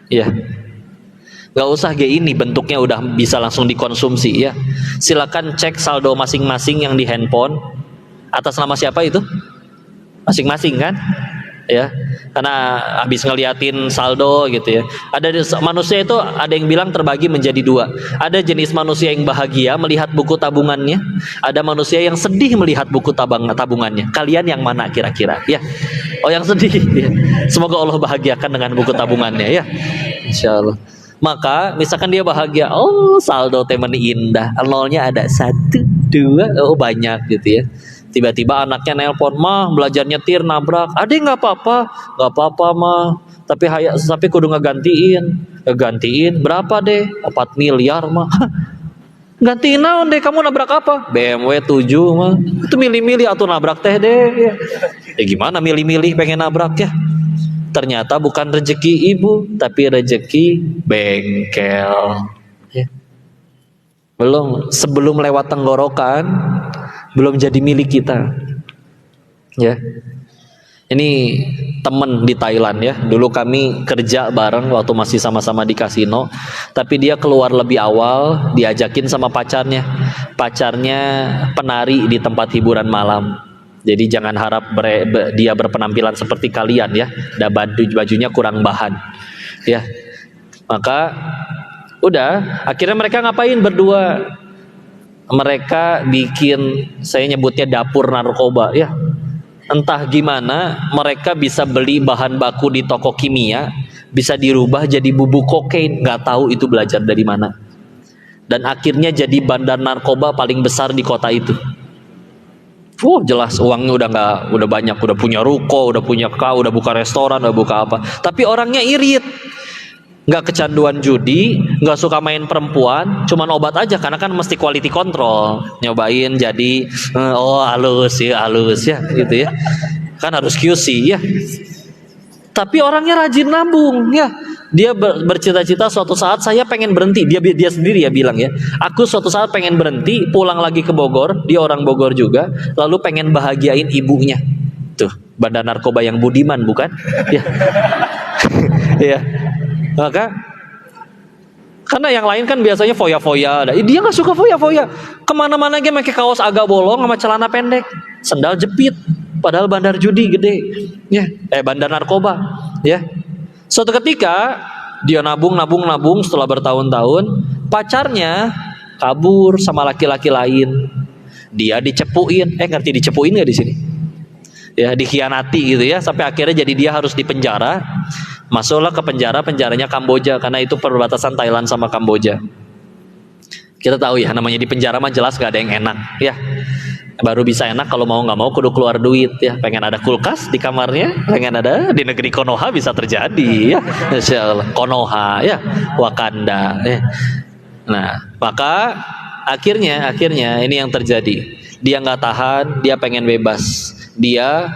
ya. Gak usah ini bentuknya udah bisa langsung dikonsumsi ya. Silakan cek saldo masing-masing yang di handphone. Atas nama siapa itu? Masing-masing kan ya, karena habis ngeliatin saldo gitu ya. Ada manusia itu, ada yang bilang terbagi menjadi 2. Ada jenis manusia yang bahagia melihat buku tabungannya, ada manusia yang sedih melihat buku tabungannya. Kalian yang mana kira-kira ya? Yang sedih ya. Semoga Allah bahagiakan dengan buku tabungannya ya, insyaallah. Maka misalkan dia bahagia, saldo temen indah, nolnya ada 1, 2, banyak gitu ya. Tiba-tiba anaknya nelpon, mah belajar nyetir nabrak. Adek nggak apa-apa mah. Tapi kudu ngegantiin. Berapa deh? 4 miliar mah. Gantiin naon deh, kamu nabrak apa? BMW 7 mah. Itu milih-milih atau nabrak teh deh. Ya gimana milih-milih pengen nabrak ya? Ternyata bukan rezeki ibu, tapi rezeki bengkel. Ya. Sebelum lewat tenggorokan, belum jadi milik kita ya. Ini temen di Thailand ya, dulu kami kerja bareng waktu masih sama-sama di kasino, tapi dia keluar lebih awal, diajakin sama pacarnya penari di tempat hiburan malam. Jadi jangan harap dia berpenampilan seperti kalian ya, bajunya kurang bahan ya. Maka udah, akhirnya mereka ngapain berdua? Mereka bikin, saya nyebutnya dapur narkoba ya. Entah gimana mereka bisa beli bahan baku di toko kimia, bisa dirubah jadi bubuk kokain, nggak tahu itu belajar dari mana. Dan akhirnya jadi bandar narkoba paling besar di kota itu. Jelas uangnya udah banyak, udah punya ruko, udah buka restoran, udah buka apa. Tapi orangnya irit. Nggak kecanduan judi, nggak suka main perempuan, cuman obat aja karena kan mesti quality control, nyobain jadi halus ya gitu ya, kan harus QC ya. Tapi orangnya rajin nabung ya. Dia bercita-cita suatu saat saya pengen berhenti. Dia sendiri ya bilang ya, aku suatu saat pengen berhenti, pulang lagi ke Bogor, dia orang Bogor juga, lalu pengen bahagiain ibunya. Tuh, bandar narkoba yang budiman bukan? Ya. Ya. Maka karena yang lain kan biasanya foya-foya, dia nggak suka foya-foya. Kemana-mana dia pakai kaos agak bolong sama celana pendek, sendal jepit. padahal bandar judi gede, ya, bandar narkoba, ya. Suatu ketika dia nabung, setelah bertahun-tahun, pacarnya kabur sama laki-laki lain, dia dicepuin, ngerti dicepuin nggak di sini? Ya, dikhianati gitu ya, sampai akhirnya jadi dia harus dipenjara. Masuklah ke penjaranya Kamboja, karena itu perbatasan Thailand sama Kamboja. Kita tahu ya, namanya di penjara mah jelas gak ada yang enak, ya. Baru bisa enak kalau mau nggak mau kudu keluar duit, ya. Pengen ada kulkas di kamarnya, pengen ada di negeri Konoha bisa terjadi, ya. Insya Allah, Konoha, ya, Wakanda, ya. Nah, maka akhirnya ini yang terjadi. Dia nggak tahan, dia pengen bebas. Dia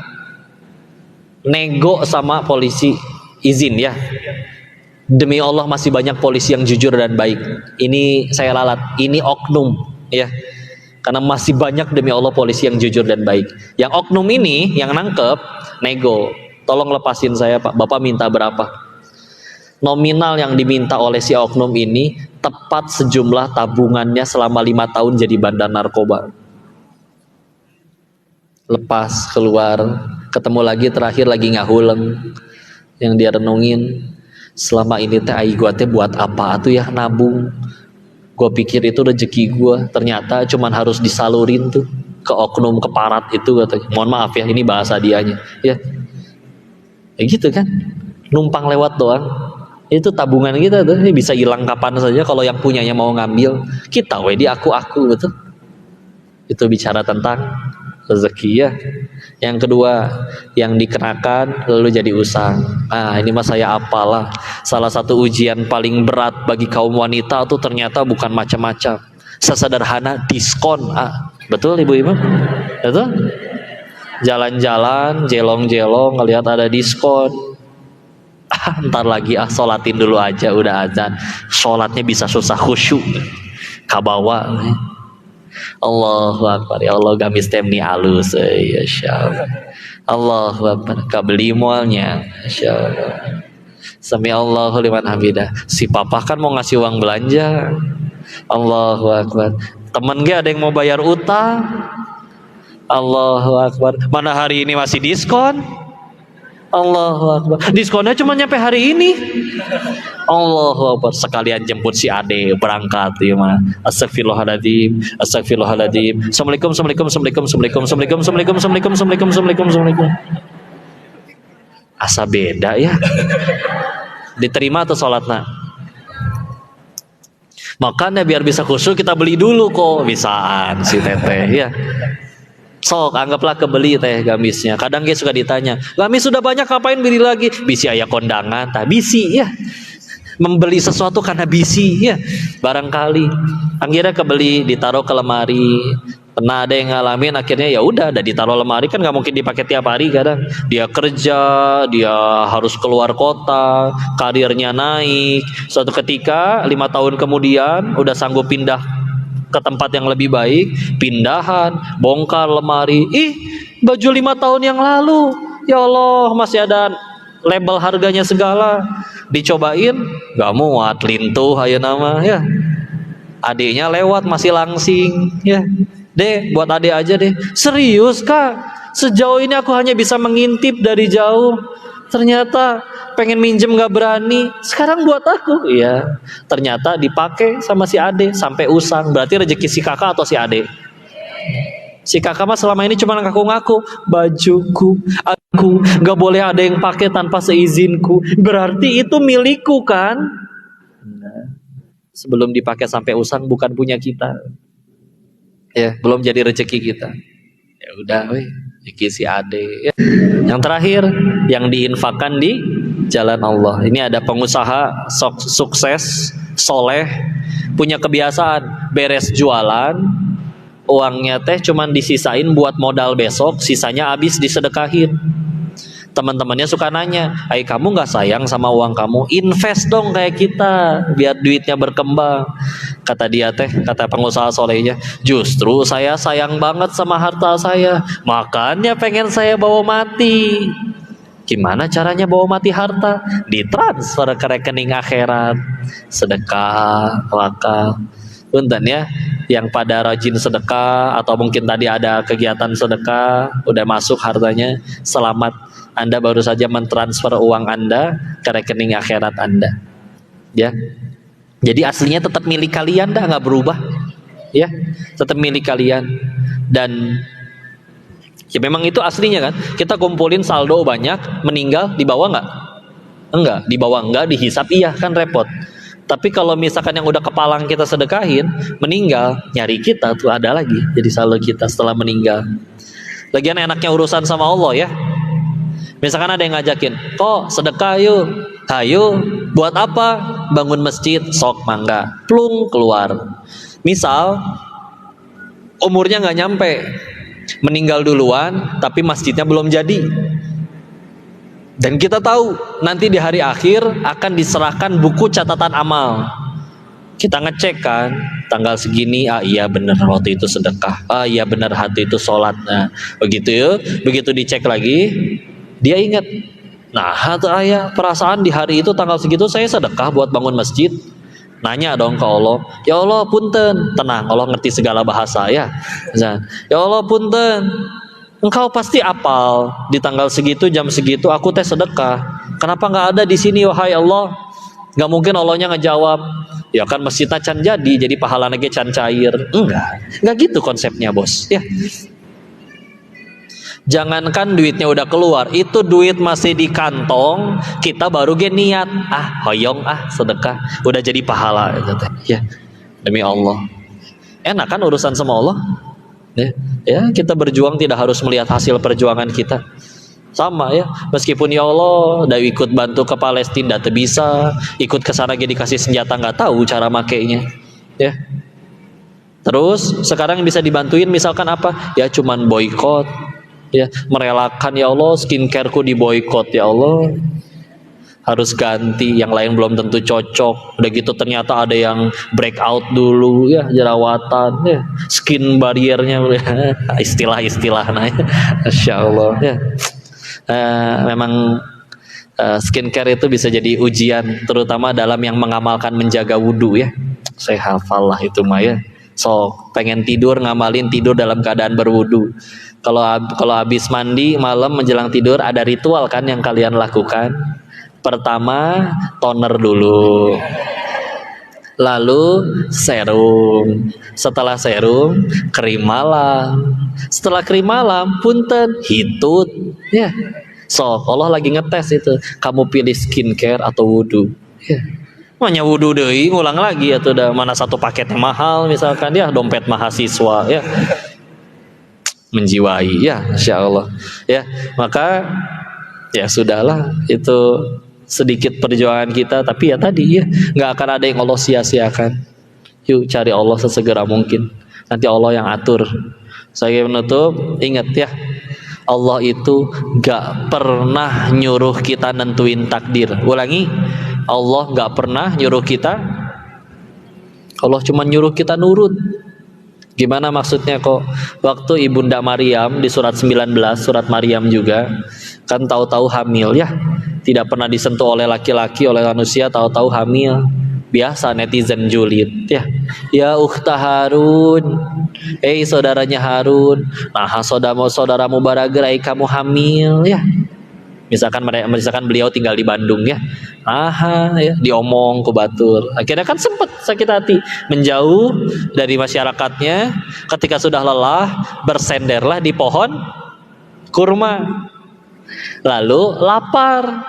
nego sama polisi, izin ya. Demi Allah masih banyak polisi yang jujur dan baik. Ini saya ralat, ini oknum ya. Karena masih banyak demi Allah polisi yang jujur dan baik. Yang oknum ini yang nangkep nego, tolong lepasin saya Pak, Bapak minta berapa? Nominal yang diminta oleh si oknum ini tepat sejumlah tabungannya selama 5 tahun jadi bandar narkoba. Lepas keluar, ketemu lagi terakhir lagi ngahuleng. Yang dia renungin, selama ini teh ai gua teh buat apa tuh ya nabung? Gua pikir itu rezeki gua, ternyata cuman harus disalurin tuh ke oknum keparat itu katanya. Mohon maaf ya, ini bahasa dianya. Ya gitu kan, numpang lewat doang. Itu tabungan kita tuh, ini bisa hilang kapan saja kalau yang punyanya mau ngambil. Kita di aku betul. Itu bicara tentang rezeki ya. Yang kedua, yang dikenakan lalu jadi usang. Nah, ini mah saya apalah. Salah satu ujian paling berat bagi kaum wanita tuh ternyata bukan macam-macam. Sesederhana diskon. Betul Ibu-ibu? Betul? Jalan-jalan, jelong-jelong, ngelihat ada diskon. Ntar lagi sholatin dulu aja, udah azan. Sholatnya bisa susah khusyuk. Kabawa. Allahu Akbar, ya Allah gamis temni alus, ya Allah. Allahu Akbar, kabeli mualnya, Masya Allah. Sami Allahu liman hamidah. Si papa kan mau ngasih uang belanja. Allahu Akbar. Temen gak ada yang mau bayar utang. Allahu Akbar. Mana hari ini masih diskon? Allahu Akbar. Diskonnya cuma nyampe hari ini. Allahu Akbar. Sekalian jemput si ade berangkat ya mah. Astagfirullahaladzim. Astagfirullahaladzim. Assalamualaikum. Asa beda ya. Diterima atau sholatnya? Makanya biar bisa khusyuk kita beli dulu kok. Bisaan si teteh ya. Sok anggaplah kebeli teh gamisnya. Kadang dia suka ditanya, gamis sudah banyak ngapain beli lagi? Bisi ayah kondangan, tak bisi ya. Membeli sesuatu karena bisi ya. Barangkali akhirnya kebeli, ditaruh ke lemari. Pernah ada yang ngalamin akhirnya ya udah ditaruh lemari kan nggak mungkin dipakai tiap hari kadang. Dia kerja, dia harus keluar kota, karirnya naik. Suatu ketika 5 tahun kemudian udah sanggup pindah ke tempat yang lebih baik, pindahan, bongkar lemari. Baju 5 tahun yang lalu, ya Allah masih ada label harganya segala. Dicobain, gak muat, lintuh ayo nama ya. Adiknya lewat masih langsing ya. Deh, buat adik aja deh. Serius kak, sejauh ini aku hanya bisa mengintip dari jauh. Ternyata pengen minjem gak berani. Sekarang buat aku. Iya. Ternyata dipakai sama si ade sampai usang. Berarti rezeki si kakak atau si ade? Si kakak mah selama ini cuma ngaku-ngaku. Bajuku, aku gak boleh ada yang pakai tanpa seizinku. Berarti itu milikku kan? Nah, sebelum dipakai sampai usang bukan punya kita. Ya, belum jadi rezeki kita. Ya udah, rezeki si ade. Ya. Yang terakhir, yang diinfakkan di jalan Allah. Ini ada pengusaha sukses, soleh, punya kebiasaan beres jualan, uangnya teh cuman disisain buat modal besok, sisanya habis disedekahin. Teman-temannya suka nanya, kamu gak sayang sama uang kamu? Invest dong kayak kita, biar duitnya berkembang. Kata dia teh, kata pengusaha solehnya, justru saya sayang banget sama harta saya, makanya pengen saya bawa mati. Gimana caranya bawa mati harta? Ditransfer ke rekening akhirat, sedekah, wakaf. Punten ya, yang pada rajin sedekah atau mungkin tadi ada kegiatan sedekah, udah masuk hartanya, selamat. Anda baru saja mentransfer uang Anda ke rekening akhirat Anda. Ya. Jadi aslinya tetap milik kalian, dah nggak berubah. Ya, tetap milik kalian. Dan ya memang itu aslinya kan. Kita kumpulin saldo banyak, meninggal dibawa nggak? Enggak, dibawa enggak, dihisap iya kan repot. Tapi kalau misalkan yang udah kepalang kita sedekahin, meninggal, nyari kita tuh ada lagi jadi saldo kita setelah meninggal. Lagian enaknya urusan sama Allah ya. Misalkan ada yang ngajakin, kok sedekah yuk, hayo, buat apa? Bangun masjid, sok mangga, plung keluar. Misal umurnya nggak nyampe, meninggal duluan, tapi masjidnya belum jadi. Dan kita tahu nanti di hari akhir akan diserahkan buku catatan amal. Kita ngecek kan, tanggal segini, ah iya benar waktu itu sedekah, ah iya benar hati itu sholat. Nah begitu, begitu dicek lagi, dia ingat, nah tuh ayah perasaan di hari itu tanggal segitu saya sedekah buat bangun masjid. Nanya dong ke Allah, ya Allah punten, tenang, Allah ngerti segala bahasa ya. Ya Allah punten, engkau pasti apal di tanggal segitu jam segitu aku teh sedekah. Kenapa nggak ada di sini wahai Allah? Nggak mungkin Allahnya ngejawab, ya kan masjidnya can jadi pahalanya ge can cair. Enggak gitu konsepnya bos. Ya. Jangankan duitnya udah keluar, itu duit masih di kantong, kita baru ge niat, hoyong sedekah, udah jadi pahala ya. Demi Allah. Enak kan urusan sama Allah? Ya, kita berjuang tidak harus melihat hasil perjuangan kita. Sama ya, meskipun ya Allah udah ikut bantu ke Palestina tidak bisa, ikut ke sana ge dikasih senjata nggak tahu cara makainya. Ya. Terus sekarang yang bisa dibantuin misalkan apa? Ya cuman boykot. Ya, merelakan ya Allah skincareku diboykot ya Allah, harus ganti, yang lain belum tentu cocok, udah gitu ternyata ada yang breakout dulu ya, jerawatan ya, skin barriernya istilah-istilah nah ya. Masya Allah ya. Memang skincare itu bisa jadi ujian, terutama dalam yang mengamalkan menjaga wudhu ya. Saya hafal lah itu mah ya. So pengen tidur, ngamalin tidur dalam keadaan berwudhu. Kalau habis mandi malam menjelang tidur ada ritual kan yang kalian lakukan. Pertama toner dulu, lalu serum, setelah serum krim malam, setelah krim malam punten hitut ya. So Allah lagi ngetes itu, kamu pilih skincare atau wudhu ya. Makanya wudhu deh ngulang lagi atau udah mana satu paketnya mahal misalkan ya, dompet mahasiswa ya, menjiwai ya, Masya Allah ya. Maka ya sudahlah, itu sedikit perjuangan kita, tapi ya tadi ya nggak akan ada yang Allah sia-siakan. Yuk cari Allah sesegera mungkin, nanti Allah yang atur. Saya menutup, ingat ya, Allah itu nggak pernah nyuruh kita nentuin takdir. Ulangi, Allah nggak pernah nyuruh kita, Allah cuma nyuruh kita nurut. Gimana maksudnya kok? Waktu Ibunda Maryam di surat 19, surat Maryam juga, kan tahu-tahu hamil ya. Tidak pernah disentuh oleh laki-laki, oleh manusia, tahu-tahu hamil. Biasa netizen julid ya. Ya ukhta Harun, saudaranya Harun, nah saudaramu baragerai kamu hamil ya. Misalkan beliau tinggal di Bandung ya, ya diomong ke batur, akhirnya kan sempat sakit hati, menjauh dari masyarakatnya. Ketika sudah lelah, bersenderlah di pohon kurma, lalu lapar,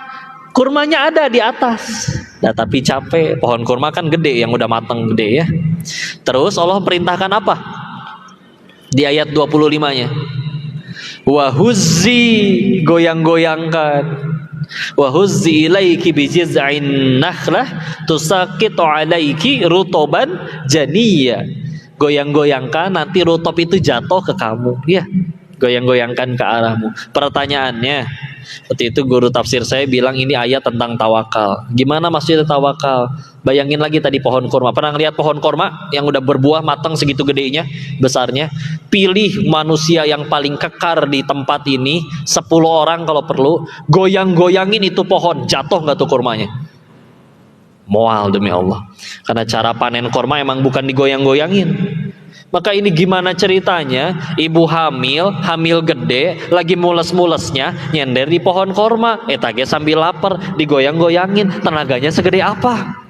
kurmanya ada di atas, nah tapi capek, pohon kurma kan gede, yang udah matang gede ya. Terus Allah perintahkan apa di ayat 25-nya? Wahuzzi, goyang-goyangkan, wahuzzi ilaiki bijiz'in nakhlah tusaqitu alaiki rutoban janiyya. Goyang-goyangkan, nanti rutop itu jatuh ke kamu ya. Goyang-goyangkan ke arahmu. Pertanyaannya, seperti itu guru tafsir saya bilang ini ayat tentang tawakal. Gimana maksudnya tawakal? Bayangin lagi tadi pohon kurma. Pernah ngeliat pohon kurma yang udah berbuah matang segitu gedenya, besarnya? Pilih manusia yang paling kekar di tempat ini, 10 orang kalau perlu, goyang-goyangin itu pohon, jatuh nggak tuh kurmanya? Moal demi Allah. Karena cara panen kurma emang bukan digoyang-goyangin. Maka ini gimana ceritanya? Ibu hamil gede, lagi mules-mulesnya nyender di pohon korma. Tage sambil lapar, digoyang-goyangin, tenaganya segede apa?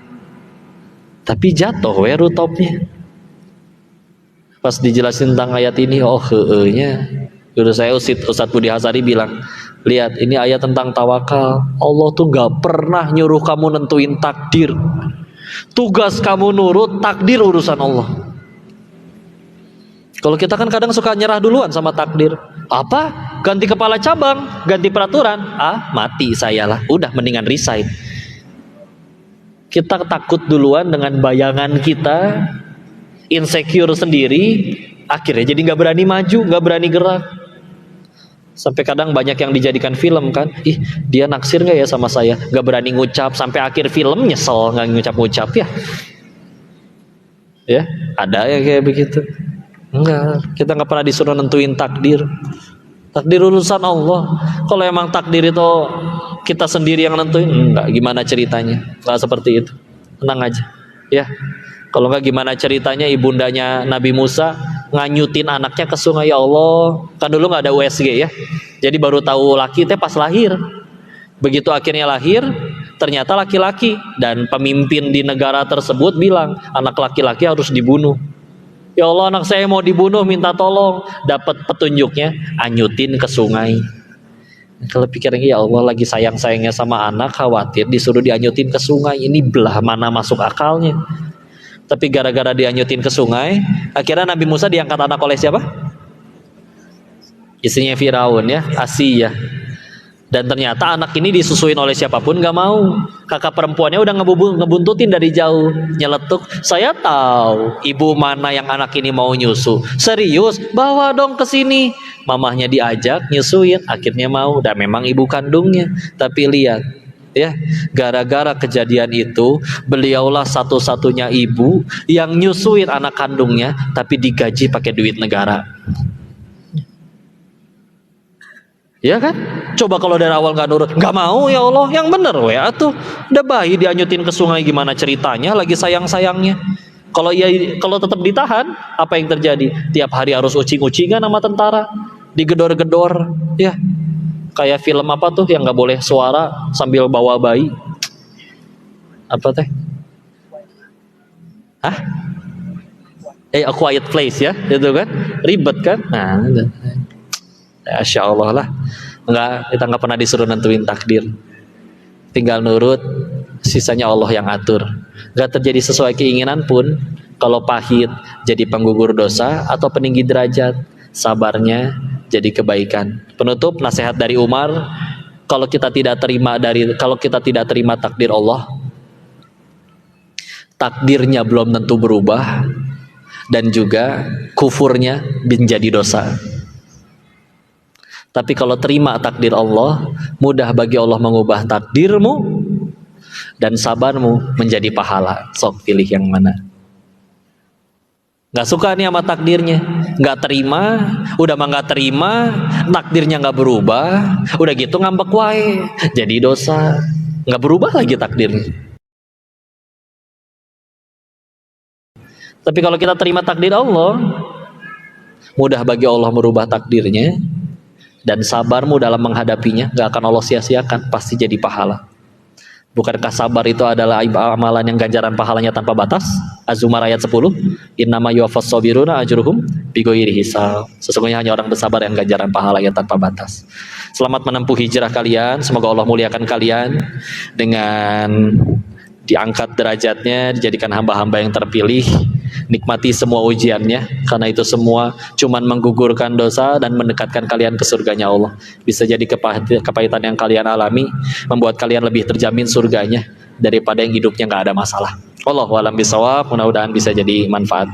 Tapi jatuh rutopnya. Pas dijelasin tentang ayat ini, oh nya. Guru saya Ustadz Budi Hasari bilang, lihat ini ayat tentang tawakal. Allah tuh gak pernah nyuruh kamu nentuin takdir. Tugas kamu nurut, takdir urusan Allah. Kalau kita kan kadang suka nyerah duluan sama takdir. Apa? Ganti kepala cabang, ganti peraturan. Mati saya lah. Udah mendingan resign. Kita takut duluan dengan bayangan kita, insecure sendiri, akhirnya jadi nggak berani maju, nggak berani gerak. Sampai kadang banyak yang dijadikan film kan, dia naksir nggak ya sama saya, nggak berani ngucap, sampai akhir film nyesel nggak ngucap-ngucap ya ada ya kayak begitu. Enggak, kita nggak pernah disuruh nentuin takdir urusan Allah. Kalau emang takdir itu kita sendiri yang nentuin, enggak, gimana ceritanya, nggak seperti itu, tenang aja ya. Kalau enggak gimana ceritanya ibundanya Nabi Musa nganyutin anaknya ke sungai. Ya Allah, kan dulu nggak ada USG ya, jadi baru tahu laki teh pas lahir. Begitu akhirnya lahir, ternyata laki-laki, dan pemimpin di negara tersebut bilang anak laki-laki harus dibunuh. Ya Allah, anak saya mau dibunuh, minta tolong. Dapat petunjuknya, anyutin ke sungai. Kalau pikirnya, ya Allah, lagi sayang-sayangnya sama anak, khawatir disuruh dianyutin ke sungai. Ini belah mana masuk akalnya. Tapi gara-gara dianyutin ke sungai, akhirnya Nabi Musa diangkat anak oleh siapa? Istrinya Firaun ya, Asia. Dan ternyata anak ini disusuin oleh siapapun gak mau. Kakak perempuannya udah ngebuntutin dari jauh, nyeletuk, saya tahu ibu mana yang anak ini mau nyusu. Serius, bawa dong ke sini. Mamahnya diajak nyusuin, akhirnya mau. Dan memang ibu kandungnya. Tapi lihat ya, gara-gara kejadian itu, beliaulah satu-satunya ibu yang nyusuin anak kandungnya, tapi digaji pakai duit negara. Ya kan? Coba kalau dari awal nggak nurut, nggak mau ya Allah, yang bener tuh. Udah bayi dianyutin ke sungai, gimana ceritanya? Lagi sayang-sayangnya. Kalau tetap ditahan, apa yang terjadi? Tiap hari harus ucing-ucingan sama tentara, digedor-gedor, ya. Kayak film apa tuh yang nggak boleh suara sambil bawa bayi? Apa teh? A Quiet Place ya, itu kan? Ribet kan? Nah, Masya Allah lah. Kita nggak pernah disuruh nentuin takdir. Tinggal nurut, sisanya Allah yang atur. Nggak terjadi sesuai keinginan pun, kalau pahit jadi penggugur dosa atau peninggi derajat, sabarnya jadi kebaikan. Penutup nasihat dari Umar, kalau kita tidak terima takdir Allah, takdirnya belum tentu berubah, dan juga kufurnya menjadi dosa. Tapi kalau terima takdir Allah, mudah bagi Allah mengubah takdirmu, dan sabarmu menjadi pahala. Sok pilih yang mana. Gak suka nih sama takdirnya, gak terima, udah mah gak terima, takdirnya gak berubah, udah gitu ngambek wae, jadi dosa, gak berubah lagi takdirnya. Tapi kalau kita terima takdir Allah, mudah bagi Allah merubah takdirnya, dan sabarmu dalam menghadapinya gak akan Allah sia-siakan, pasti jadi pahala. Bukankah sabar itu adalah amalan yang ganjaran pahalanya tanpa batas? Az-Zumar ayat 10, innama yuwaffas sabiruna ajruhum bighairi hisab. Sesungguhnya hanya orang bersabar yang ganjaran pahalanya tanpa batas. Selamat menempuh hijrah kalian, semoga Allah muliakan kalian dengan diangkat derajatnya, dijadikan hamba-hamba yang terpilih. Nikmati semua ujiannya, karena itu semua cuman menggugurkan dosa dan mendekatkan kalian ke surganya Allah. Bisa jadi kepahitan yang kalian alami membuat kalian lebih terjamin surganya daripada yang hidupnya gak ada masalah. Wallahu a'lam bishawab. Mudah-mudahan bisa jadi manfaat.